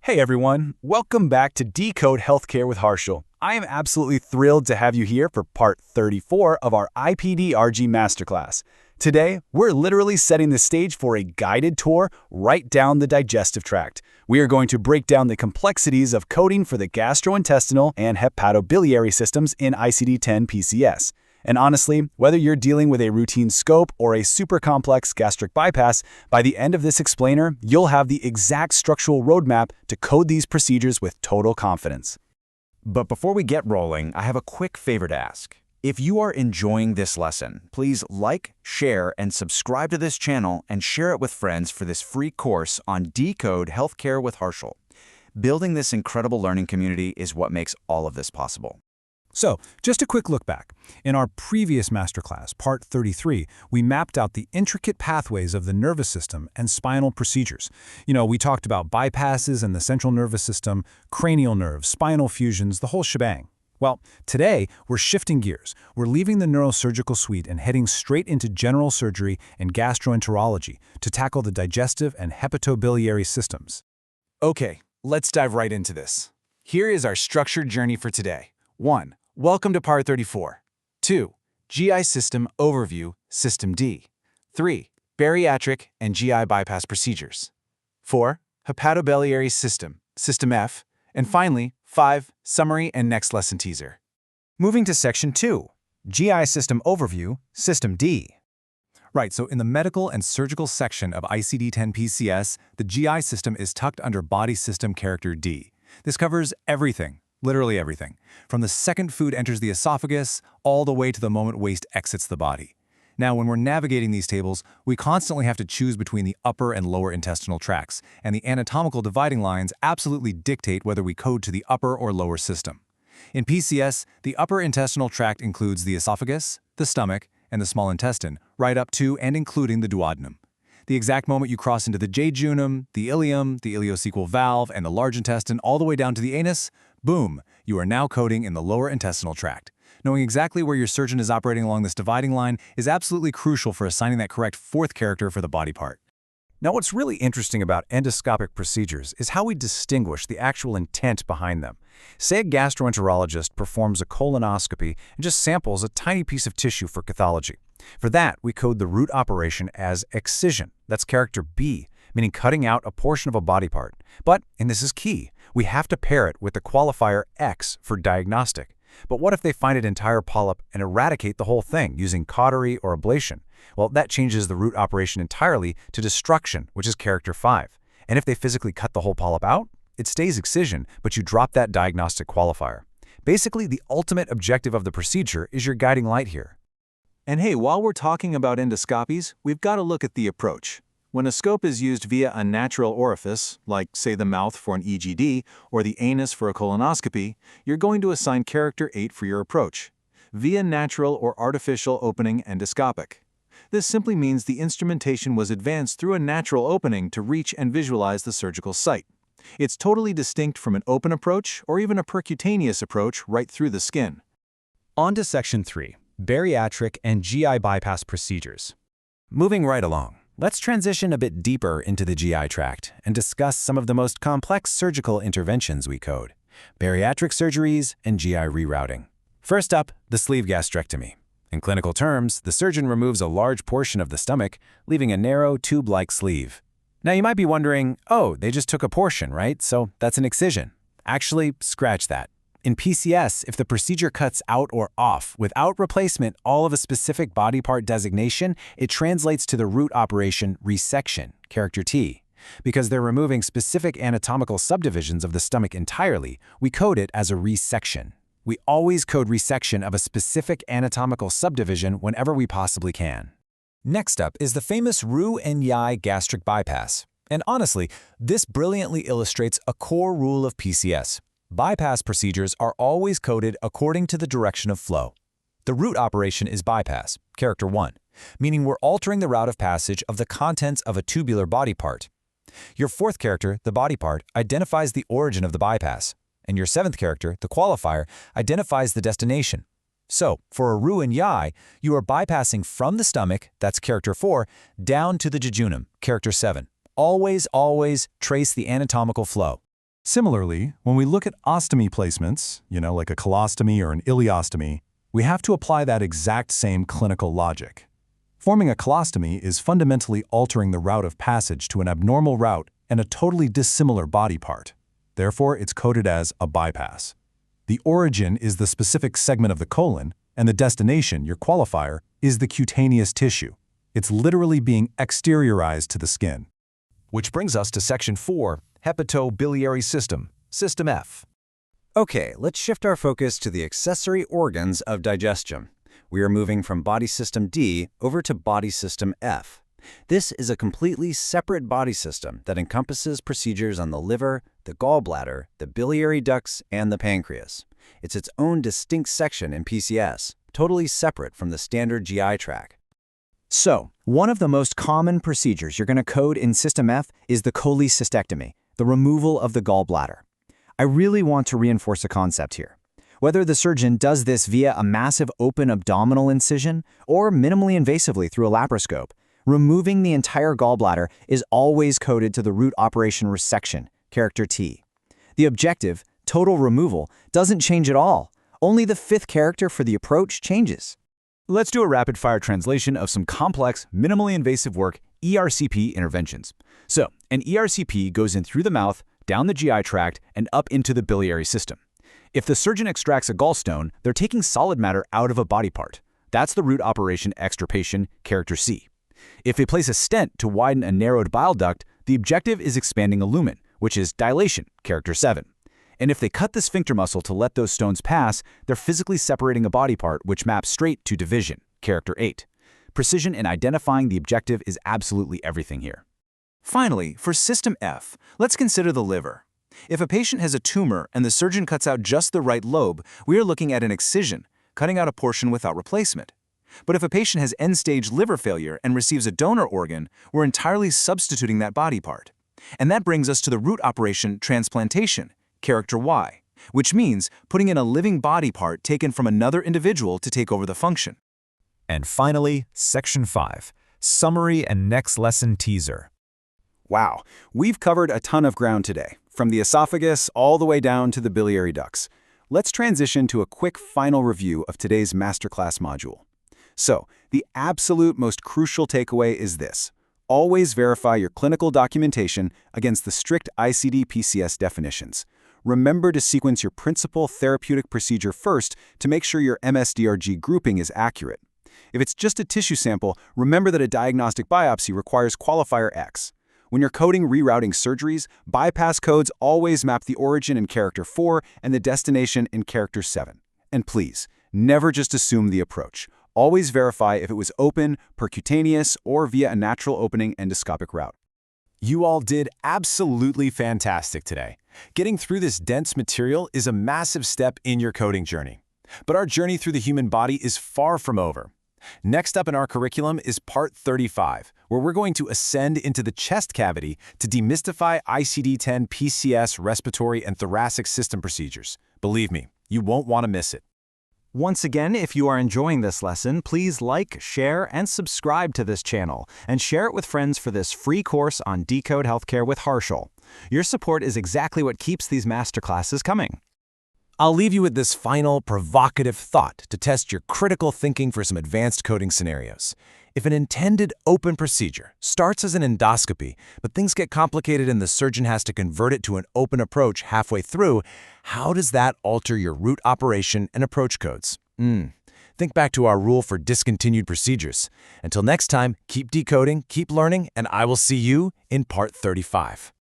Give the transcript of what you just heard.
Hey everyone, welcome back to Decode Healthcare with Harshal. I am absolutely thrilled to have you here for part 34 of our IPDRG Masterclass. Today, we're literally setting the stage for a guided tour right down the digestive tract. We are going to break down the complexities of coding for the gastrointestinal and hepatobiliary systems in ICD-10 PCS. And honestly, whether you're dealing with a routine scope or a super complex gastric bypass, by the end of this explainer, you'll have the exact structural roadmap to code these procedures with total confidence. But before we get rolling, I have a quick favor to ask. If you are enjoying this lesson, please like, share, and subscribe to this channel and share it with friends for this free course on Decode Healthcare with Harshal. Building this incredible learning community is what makes all of this possible. So, just a quick look back. In our previous masterclass, part 33, we mapped out the intricate pathways of the nervous system and spinal procedures. We talked about bypasses in the central nervous system, cranial nerves, spinal fusions, the whole shebang. Well, today, we're shifting gears. We're leaving the neurosurgical suite and heading straight into general surgery and gastroenterology to tackle the digestive and hepatobiliary systems. Okay, let's dive right into this. Here is our structured journey for today. 1. Welcome to part 34. 2. GI System Overview, System D. 3. Bariatric and GI bypass procedures. 4. Hepatobiliary system, System F. And finally, 5. Summary and next lesson teaser. Moving to Section 2, GI System Overview, System D. Right, so in the medical and surgical section of ICD-10 PCS, the GI system is tucked under Body System Character D. This covers everything. Literally everything, from the second food enters the esophagus all the way to the moment waste exits the body. Now, when we're navigating these tables, we constantly have to choose between the upper and lower intestinal tracts, and the anatomical dividing lines absolutely dictate whether we code to the upper or lower system. In PCS, the upper intestinal tract includes the esophagus, the stomach, and the small intestine, right up to and including the duodenum. The exact moment you cross into the jejunum, the ileum, the ileocecal valve, and the large intestine all the way down to the anus, boom, you are now coding in the lower intestinal tract. Knowing exactly where your surgeon is operating along this dividing line is absolutely crucial for assigning that correct fourth character for the body part. Now, what's really interesting about endoscopic procedures is how we distinguish the actual intent behind them. Say a gastroenterologist performs a colonoscopy and just samples a tiny piece of tissue for pathology. For that, we code the root operation as excision. That's character B, meaning cutting out a portion of a body part. But, and this is key, we have to pair it with the qualifier X for diagnostic. But what if they find an entire polyp and eradicate the whole thing using cautery or ablation? Well, that changes the root operation entirely to destruction, which is character 5. And if they physically cut the whole polyp out, it stays excision, but you drop that diagnostic qualifier. Basically, the ultimate objective of the procedure is your guiding light here. And hey, while we're talking about endoscopies, we've got to look at the approach. When a scope is used via a natural orifice, like, say, the mouth for an EGD or the anus for a colonoscopy, you're going to assign character 8 for your approach, via natural or artificial opening endoscopic. This simply means the instrumentation was advanced through a natural opening to reach and visualize the surgical site. It's totally distinct from an open approach or even a percutaneous approach right through the skin. On to Section 3, Bariatric and GI bypass procedures. Moving right along, let's transition a bit deeper into the GI tract and discuss some of the most complex surgical interventions we code, bariatric surgeries and GI rerouting. First up, the sleeve gastrectomy. In clinical terms, the surgeon removes a large portion of the stomach, leaving a narrow, tube-like sleeve. Now you might be wondering, oh, they just took a portion, right? So that's an excision. Actually, scratch that. In PCS, if the procedure cuts out or off without replacement all of a specific body part designation, it translates to the root operation resection, character T. Because they're removing specific anatomical subdivisions of the stomach entirely, we code it as a resection. We always code resection of a specific anatomical subdivision whenever we possibly can. Next up is the famous Roux and Yai gastric bypass. And honestly, this brilliantly illustrates a core rule of PCS. Bypass procedures are always coded according to the direction of flow. The root operation is bypass, character 1, meaning we're altering the route of passage of the contents of a tubular body part. Your fourth character, the body part, identifies the origin of the bypass, and your seventh character, the qualifier, identifies the destination. So, for a Roux and Yai, you are bypassing from the stomach, that's character 4, down to the jejunum, character 7. Always, always trace the anatomical flow. Similarly, when we look at ostomy placements, like a colostomy or an ileostomy, we have to apply that exact same clinical logic. Forming a colostomy is fundamentally altering the route of passage to an abnormal route and a totally dissimilar body part. Therefore, it's coded as a bypass. The origin is the specific segment of the colon, and the destination, your qualifier, is the cutaneous tissue. It's literally being exteriorized to the skin. Which brings us to Section 4, Hepatobiliary System, System F. Okay, let's shift our focus to the accessory organs of digestion. We are moving from body system D over to body system F. This is a completely separate body system that encompasses procedures on the liver, the gallbladder, the biliary ducts, and the pancreas. It's its own distinct section in PCS, totally separate from the standard GI tract. So, one of the most common procedures you're going to code in System F is the cholecystectomy, the removal of the gallbladder. I really want to reinforce a concept here. Whether the surgeon does this via a massive open abdominal incision or minimally invasively through a laparoscope, removing the entire gallbladder is always coded to the root operation resection, character T. The objective, total removal, doesn't change at all. Only the fifth character for the approach changes. Let's do a rapid-fire translation of some complex, minimally invasive work, ERCP interventions. So, an ERCP goes in through the mouth, down the GI tract, and up into the biliary system. If the surgeon extracts a gallstone, they're taking solid matter out of a body part. That's the root operation extirpation, character C. If they place a stent to widen a narrowed bile duct, the objective is expanding a lumen, which is dilation, character 7. And if they cut the sphincter muscle to let those stones pass, they're physically separating a body part which maps straight to division, character 8. Precision in identifying the objective is absolutely everything here. Finally, for System F, let's consider the liver. If a patient has a tumor and the surgeon cuts out just the right lobe, we are looking at an excision, cutting out a portion without replacement. But if a patient has end-stage liver failure and receives a donor organ, we're entirely substituting that body part. And that brings us to the root operation transplantation, character Y, which means putting in a living body part taken from another individual to take over the function. And finally, Section 5, Summary and Next Lesson Teaser. Wow, we've covered a ton of ground today, from the esophagus all the way down to the biliary ducts. Let's transition to a quick final review of today's masterclass module. So, the absolute most crucial takeaway is this. Always verify your clinical documentation against the strict ICD-PCS definitions. Remember to sequence your principal therapeutic procedure first to make sure your MSDRG grouping is accurate. If it's just a tissue sample, remember that a diagnostic biopsy requires qualifier X. When you're coding rerouting surgeries, bypass codes always map the origin in character 4 and the destination in character 7. And please, never just assume the approach. Always verify if it was open, percutaneous, or via a natural opening endoscopic route. You all did absolutely fantastic today. Getting through this dense material is a massive step in your coding journey. But our journey through the human body is far from over. Next up in our curriculum is Part 35, where we're going to ascend into the chest cavity to demystify ICD-10 PCS respiratory and thoracic system procedures. Believe me, you won't want to miss it. Once again, if you are enjoying this lesson, please like, share, and subscribe to this channel, and share it with friends for this free course on Decode Healthcare with Harshal. Your support is exactly what keeps these masterclasses coming. I'll leave you with this final, provocative thought to test your critical thinking for some advanced coding scenarios. If an intended open procedure starts as an endoscopy, but things get complicated and the surgeon has to convert it to an open approach halfway through, how does that alter your root operation and approach codes? Think back to our rule for discontinued procedures. Until next time, keep decoding, keep learning, and I will see you in Part 35.